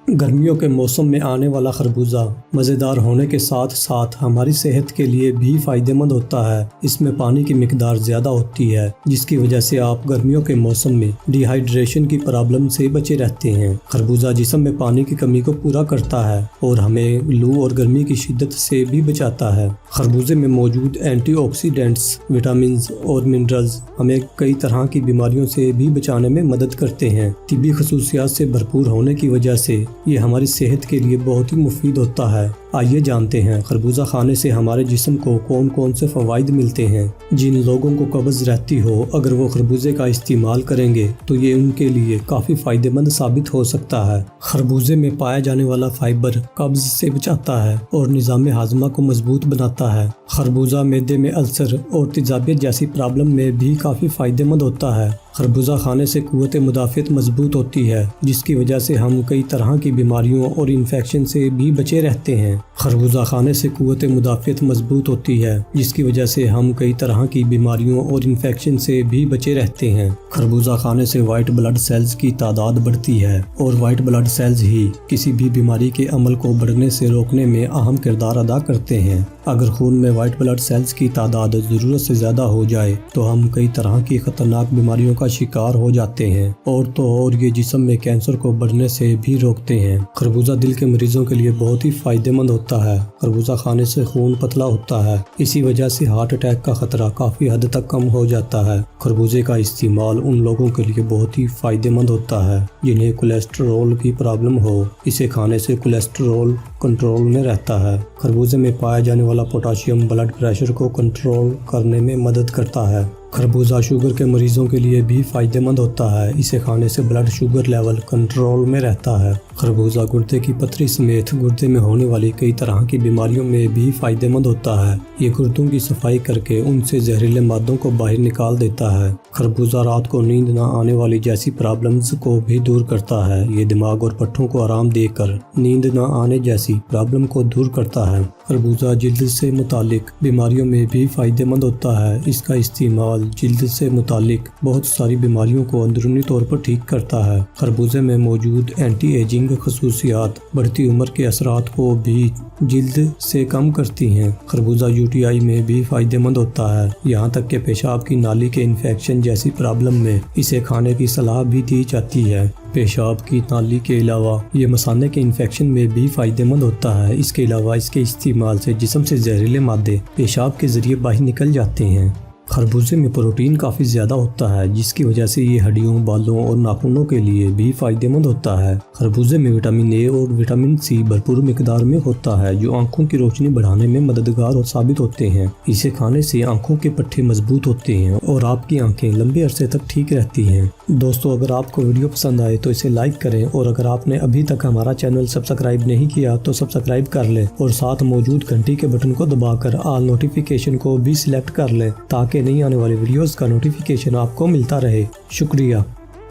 گرمیوں کے موسم میں آنے والا خربوزہ مزیدار ہونے کے ساتھ ساتھ ہماری صحت کے لیے بھی فائدہ مند ہوتا ہے۔ اس میں پانی کی مقدار زیادہ ہوتی ہے، جس کی وجہ سے آپ گرمیوں کے موسم میں ڈی ہائیڈریشن کی پرابلم سے بچے رہتے ہیں۔ خربوزہ جسم میں پانی کی کمی کو پورا کرتا ہے اور ہمیں لو اور گرمی کی شدت سے بھی بچاتا ہے۔ خربوزے میں موجود اینٹی آکسیڈنٹس، وٹامنز اور منرلز ہمیں کئی طرح کی بیماریوں سے بھی بچانے میں مدد کرتے ہیں۔ طبی خصوصیات سے بھرپور ہونے کی وجہ سے یہ ہماری صحت کے لیے بہت ہی مفید ہوتا ہے۔ آئیے جانتے ہیں خربوزہ کھانے سے ہمارے جسم کو کون کون سے فوائد ملتے ہیں۔ جن لوگوں کو قبض رہتی ہو، اگر وہ خربوزے کا استعمال کریں گے تو یہ ان کے لیے کافی فائدہ مند ثابت ہو سکتا ہے۔ خربوزے میں پایا جانے والا فائبر قبض سے بچاتا ہے اور نظام ہاضمہ کو مضبوط بناتا ہے۔ خربوزہ معدے میں السر اور تیزابیت جیسی پرابلم میں بھی کافی فائدہ مند ہوتا ہے۔ خربوزہ کھانے سے قوت مدافعت مضبوط ہوتی ہے، جس کی وجہ سے ہم کئی طرح کی بیماریوں اور انفیکشن سے بھی بچے رہتے ہیں۔ خربوزہ کھانے سے قوت مدافعت مضبوط ہوتی ہے، جس کی وجہ سے ہم کئی طرح کی بیماریوں اور انفیکشن سے بھی بچے رہتے ہیں۔ خربوزہ کھانے سے وائٹ بلڈ سیلز کی تعداد بڑھتی ہے اور وائٹ بلڈ سیلز ہی کسی بھی بیماری کے عمل کو بڑھنے سے روکنے میں اہم کردار ادا کرتے ہیں۔ اگر خون میں وائٹ بلڈ سیلز کی تعداد ضرورت سے زیادہ ہو جائے تو ہم کئی طرح کی خطرناک بیماریوں کا شکار ہو جاتے ہیں، اور یہ جسم میں کینسر کو بڑھنے سے بھی روکتے ہیں۔ خربوزہ دل کے مریضوں کے لیے بہت ہی فائدہ مند ہوتا ہے۔ خربوزہ کھانے سے خون پتلا ہوتا ہے، اسی وجہ سے ہارٹ اٹیک کا خطرہ کافی حد تک کم ہو جاتا ہے۔ خربوزے کا استعمال ان لوگوں کے لیے بہت ہی فائدہ مند ہوتا ہے جنہیں کولیسٹرول کی پرابلم ہو۔ اسے کھانے سے کولیسٹرول کنٹرول میں رہتا ہے۔ خربوزے میں پایا جانے والا پوٹاشیم بلڈ پریشر کو کنٹرول کرنے میں مدد کرتا ہے۔ خربوزہ شوگر کے مریضوں کے لیے بھی فائدہ مند ہوتا ہے۔ اسے کھانے سے بلڈ شوگر لیول کنٹرول میں رہتا ہے۔ خربوزہ گردے کی پتھری سمیت گردے میں ہونے والی کئی طرح کی بیماریوں میں بھی فائدہ مند ہوتا ہے۔ یہ گردوں کی صفائی کر کے ان سے زہریلے مادوں کو باہر نکال دیتا ہے۔ خربوزہ رات کو نیند نہ آنے والی جیسی پرابلمز کو بھی دور کرتا ہے۔ یہ دماغ اور پٹھوں کو آرام دے کر نیند نہ آنے جیسی پرابلم کو دور کرتا ہے۔ خربوزہ جلد سے متعلق بیماریوں میں بھی فائدہ مند ہوتا ہے۔ اس کا استعمال جلد سے متعلق بہت ساری بیماریوں کو اندرونی طور پر ٹھیک کرتا ہے۔ خربوزے میں موجود اینٹی ایجنگ خصوصیات بڑھتی عمر کے اثرات کو بھی جلد سے کم کرتی ہیں۔ خربوزہ UTI میں بھی فائدہ مند ہوتا ہے، یہاں تک کہ پیشاب کی نالی کے انفیکشن جیسی پرابلم میں اسے کھانے کی صلاح بھی دی جاتی ہے۔ پیشاب کی نالی کے علاوہ یہ مثانے کے انفیکشن میں بھی فائدہ مند ہوتا ہے۔ اس کے علاوہ اس کے استعمال سے جسم سے زہریلے مادے پیشاب کے ذریعے باہر نکل جاتے ہیں۔ خربوزے میں پروٹین کافی زیادہ ہوتا ہے، جس کی وجہ سے یہ ہڈیوں، بالوں اور ناخنوں کے لیے بھی فائدہ مند ہوتا ہے۔ خربوزے میں وٹامن اے اور وٹامن سی بھرپور مقدار میں ہوتا ہے، جو آنکھوں کی روشنی بڑھانے میں مددگار اور ثابت ہوتے ہیں۔ اسے کھانے سے آنکھوں کے پٹھے مضبوط ہوتے ہیں اور آپ کی آنکھیں لمبے عرصے تک ٹھیک رہتی ہیں۔ دوستو، اگر آپ کو ویڈیو پسند آئے تو اسے لائک کریں، اور اگر آپ نے ابھی تک ہمارا چینل سبسکرائب نہیں کیا تو سبسکرائب کر لیں اور ساتھ موجود گھنٹی کے بٹن کو دبا کر آل نوٹیفیکیشن کو بھی سلیکٹ کر لیں تاکہ نئی آنے والی ویڈیوز کا نوٹیفیکیشن آپ کو ملتا رہے۔ شکریہ۔